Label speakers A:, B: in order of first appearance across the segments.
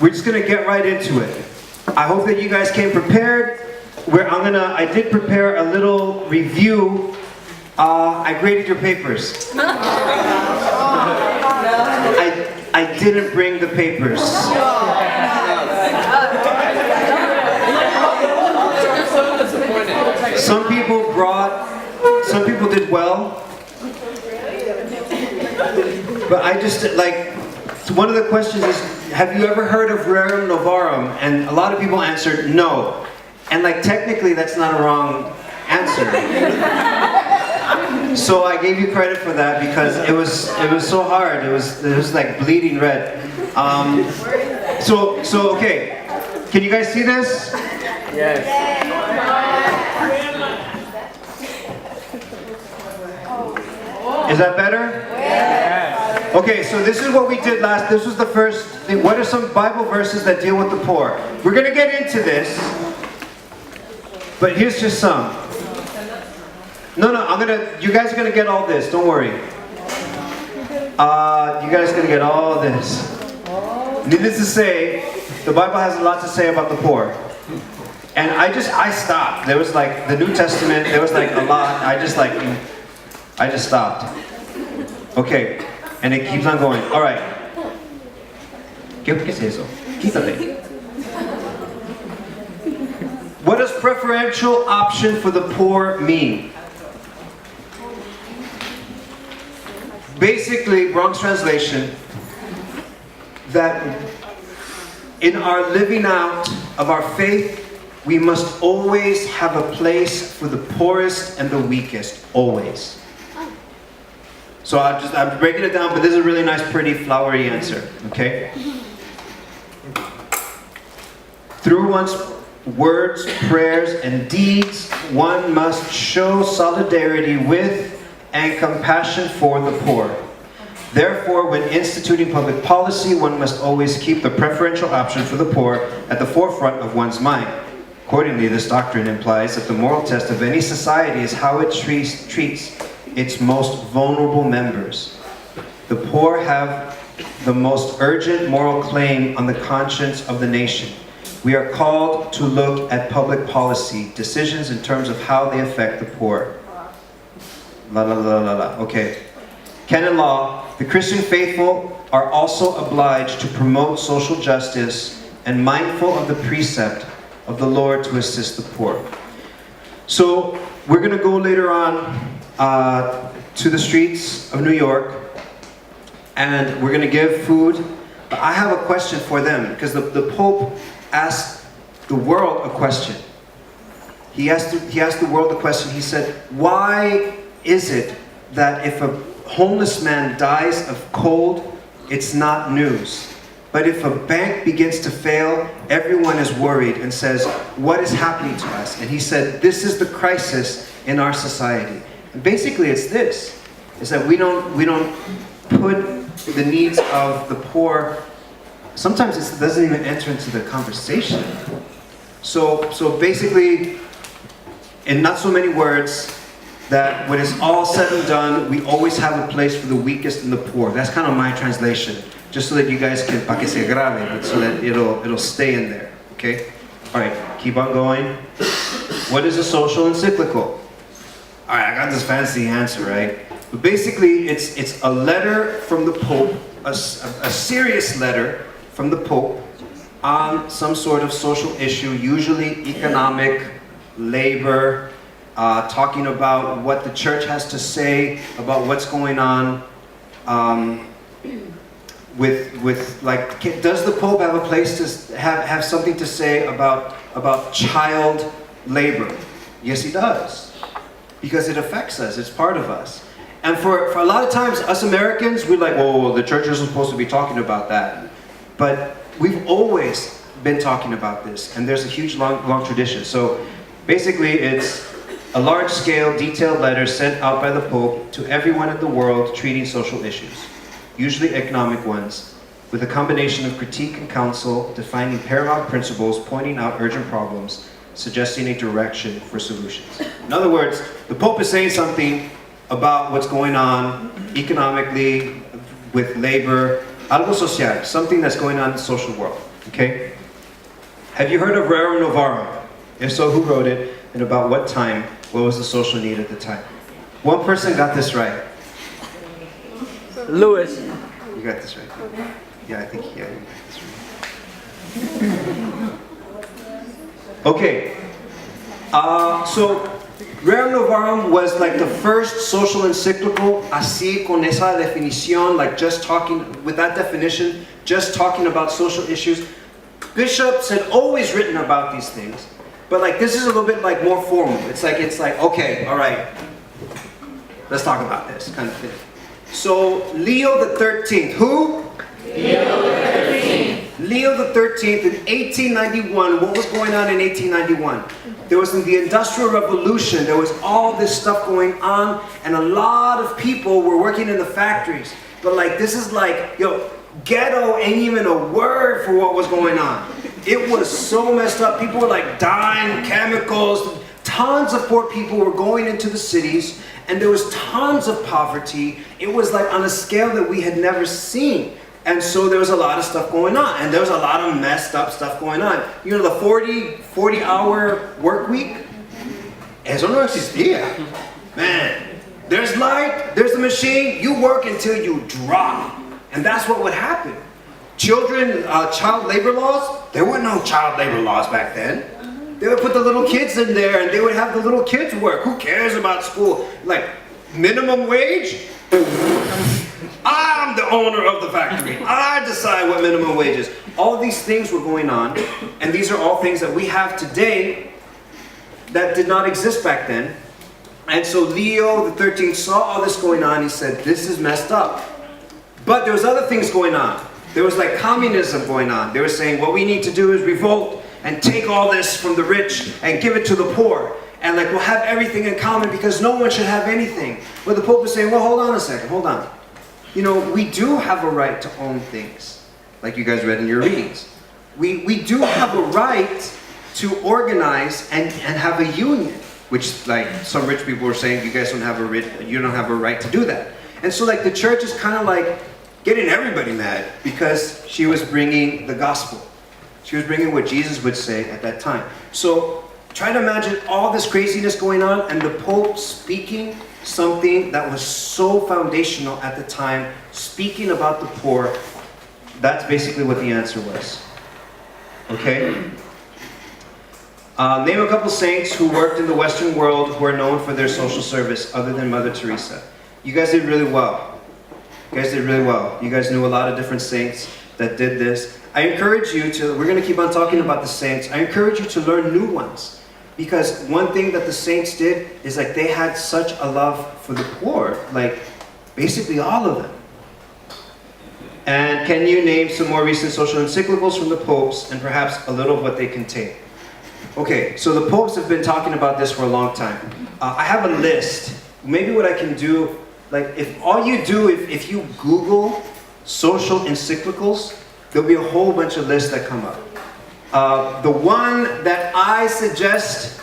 A: we're just gonna get right into it. I hope that you guys came prepared. I did prepare a little review. I graded your papers. I didn't bring the papers. Some people did well. But I just, one of the questions is, have you ever heard of Rerum Novarum? And a lot of people answered no. And technically that's not a wrong answer. So I gave you credit for that because it was so hard. It was like bleeding red. So okay. Can you guys see this?
B: Yes.
A: Is that better?
B: Yes.
A: Okay, so this is what we did this was the first thing. What are some Bible verses that deal with the poor? We're going to get into this, but here's just some. No, you guys are going to get all this, don't worry. You guys are going to get all this. Needless to say, the Bible has a lot to say about the poor. And I stopped. There was the New Testament, there was a lot. I just stopped. Okay, and it keeps on going. All right. ¿Qué es eso? Quítate. What does preferential option for the poor mean? Basically, Bronx translation, that in our living out of our faith, we must always have a place for the poorest and the weakest, always. So I'm breaking it down, but this is a really nice, pretty, flowery answer, okay? Through one's words, prayers, and deeds, one must show solidarity with and compassion for the poor. Therefore, when instituting public policy, one must always keep the preferential option for the poor at the forefront of one's mind. Accordingly, this doctrine implies that the moral test of any society is how it treats its most vulnerable members. The poor have the most urgent moral claim on the conscience of the nation. We are called to look at public policy decisions in terms of how they affect the poor. Okay. Canon law, the Christian faithful are also obliged to promote social justice and mindful of the precept of the Lord to assist the poor. So we're going to go later on to the streets of New York, and we're going to give food. But I have a question for them, because the Pope asked the world a question. He asked the world a question. He said, why is it that if a homeless man dies of cold, it's not news? But if a bank begins to fail, everyone is worried and says, what is happening to us? And he said, this is the crisis in our society. And basically it's this, is that we don't put the needs of the poor, sometimes it doesn't even enter into the conversation. So basically, in not so many words, that when it's all said and done, we always have a place for the weakest and the poor. That's kind of my translation. Just so that you guys can, pa que se grabe, but so that it'll stay in there, okay? All right, keep on going. What is a social encyclical? All right, I got this fancy answer, right? But basically, it's a letter from the Pope, a serious letter from the Pope on some sort of social issue, usually economic, labor, talking about what the church has to say about what's going on. Does the Pope have a place to have something to say about child labor? Yes, he does, because it affects us. It's part of us. And for a lot of times, us Americans, we're like, whoa, the church isn't supposed to be talking about that. But we've always been talking about this, and there's a huge, long tradition. So basically, it's a large-scale, detailed letter sent out by the Pope to everyone in the world treating social issues, usually economic ones, with a combination of critique and counsel, defining paramount principles, pointing out urgent problems, suggesting a direction for solutions. In other words, the Pope is saying something about what's going on economically, with labor, algo social, something that's going on in the social world. Okay? Have you heard of Rerum Novarum? If so, who wrote it, and about what time? What was the social need at the time? One person got this right.
B: Lewis.
A: You got this right. Yeah, I think, yeah, you got this right. Okay. So, Rerum Novarum was like the first social encyclical, así con esa definición, like just talking, with that definition, just talking about social issues. Bishops had always written about these things, but like this is a little bit like more formal. It's like, okay, all right, let's talk about this kind of thing. So Leo the 13th, who? Leo the 13th. Leo the 13th in 1891. What was going on in 1891? There was the Industrial Revolution. There was all this stuff going on, and a lot of people were working in the factories. But like this is like, ghetto ain't even a word for what was going on. It was so messed up. People were like dying, chemicals. Tons of poor people were going into the cities, and there was tons of poverty. It was like on a scale that we had never seen. And so there was a lot of stuff going on, and there was a lot of messed up stuff going on. You know, the 40-hour work week? Eso no existía. Man, there's light, there's the machine, you work until you drop. And that's what would happen. Children, child labor laws, there were no child labor laws back then. They would put the little kids in there and they would have the little kids work. Who cares about school? Like, minimum wage? I'm the owner of the factory. I decide what minimum wage is. All these things were going on, and these are all things that we have today that did not exist back then. And so Leo the 13th saw all this going on. He said, this is messed up. But there was other things going on. There was like communism going on. They were saying, what we need to do is revolt and take all this from the rich and give it to the poor. And like, we'll have everything in common because no one should have anything. But the Pope was saying, well, hold on a second, hold on. You know, we do have a right to own things, like you guys read in your readings. We do have a right to organize and have a union, which like some rich people were saying, you guys don't have a right to do that. And so like the church is kind of like getting everybody mad because she was bringing the gospel. She was bringing what Jesus would say at that time. So try to imagine all this craziness going on and the Pope speaking something that was so foundational at the time, speaking about the poor. That's basically what the answer was. Okay? Name a couple saints who worked in the Western world who are known for their social service other than Mother Teresa. You guys did really well. You guys did really well. You guys knew a lot of different saints that did this. I encourage you to, we're going to keep on talking about the saints. I encourage you to learn new ones. Because one thing that the saints did is like they had such a love for the poor, like basically all of them. And can you name some more recent social encyclicals from the popes and perhaps a little of what they contain? Okay, so the popes have been talking about this for a long time. I have a list. Maybe what I can do, like if all you do, if you Google social encyclicals, there'll be a whole bunch of lists that come up. The one that I suggest,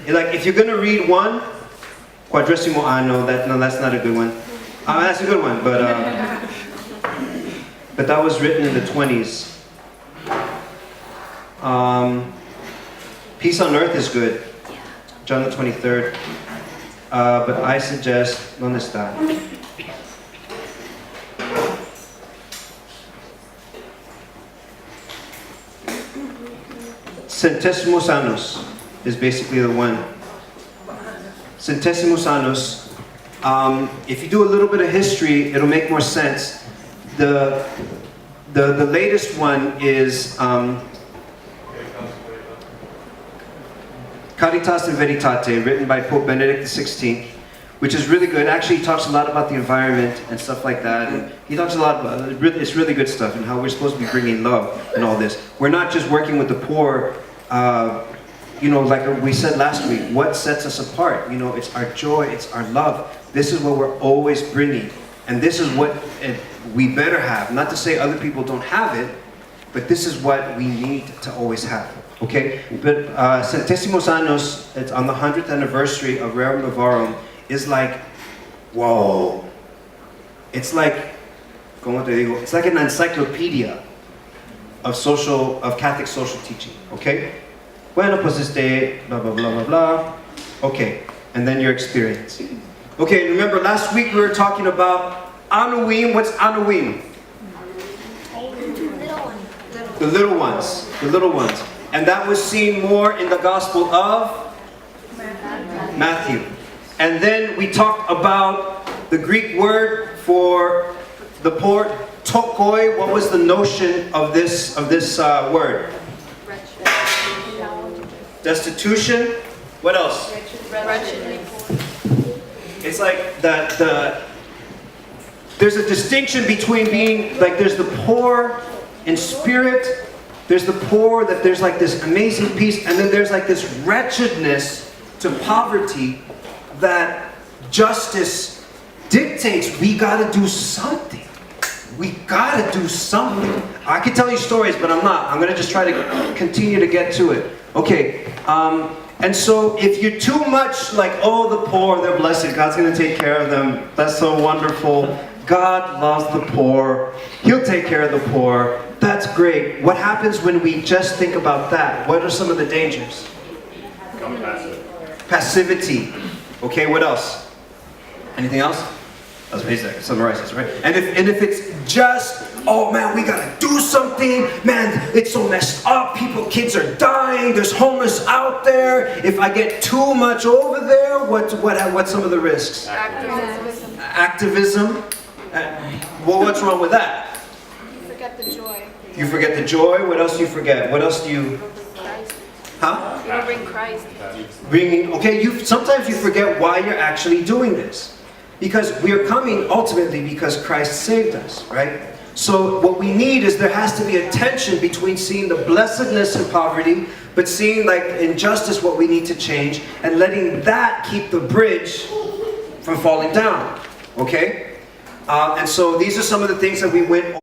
A: like if you're going to read one, Quadresimo Anno, that's not a good one. That's a good one, but that was written in the 20s. Peace on Earth is good, John the 23rd. But I suggest, ¿dónde está? Centésimos Años is basically the one. Centésimos Años. If you do a little bit of history, it'll make more sense. The latest one is Caritas in Veritate, written by Pope Benedict XVI, which is really good. Actually, he talks a lot about the environment and stuff like that. And he talks a lot about it's really good stuff and how we're supposed to be bringing love and all this. We're not just working with the poor. Like we said last week, what sets us apart? It's our joy, it's our love. This is what we're always bringing. And this is what we better have. Not to say other people don't have it, but this is what we need to always have. Okay? But Centésimos Años, it's on the 100th anniversary of Rerum Novarum, is like, whoa. It's like, como te digo, it's like an encyclopedia. of Catholic social teaching. Okay? Bueno, pues blah, blah, blah, blah, blah. Okay, and then your experience. Okay, remember last week we were talking about Anuim. What's Anuim? The little ones. The little ones. And that was seen more in the Gospel of Matthew. And then we talked about the Greek word for the poor, tokoi. What was the notion of this word? Destitution. What else? It's like there's a distinction between being like there's the poor in spirit, there's the poor that there's like this amazing peace, and then there's like this wretchedness to poverty that justice dictates. We gotta do something. We gotta do something. I could tell you stories, but I'm not. I'm gonna just try to continue to get to it. Okay, and so if you're too much like, oh, the poor, they're blessed, God's gonna take care of them, that's so wonderful, God loves the poor, He'll take care of the poor, that's great. What happens when we just think about that? What are some of the dangers?
C: Become passive.
A: Passivity. Okay, what else? Anything else? That's basically that summarizes, right? And if it's just, oh man, we gotta do something, man, it's so messed up, kids are dying, there's homeless out there, if I get too much over there, what's some of the risks? Activism. Well, what's wrong with that?
D: You forget the joy.
A: You forget the joy, what else do you forget? What else do you...
D: Christ.
A: Huh?
D: You don't bring Christ.
A: Sometimes you forget why you're actually doing this. Because we are coming ultimately because Christ saved us, right? So what we need is there has to be a tension between seeing the blessedness in poverty, but seeing like injustice what we need to change, and letting that keep the bridge from falling down, okay? And so these are some of the things that we went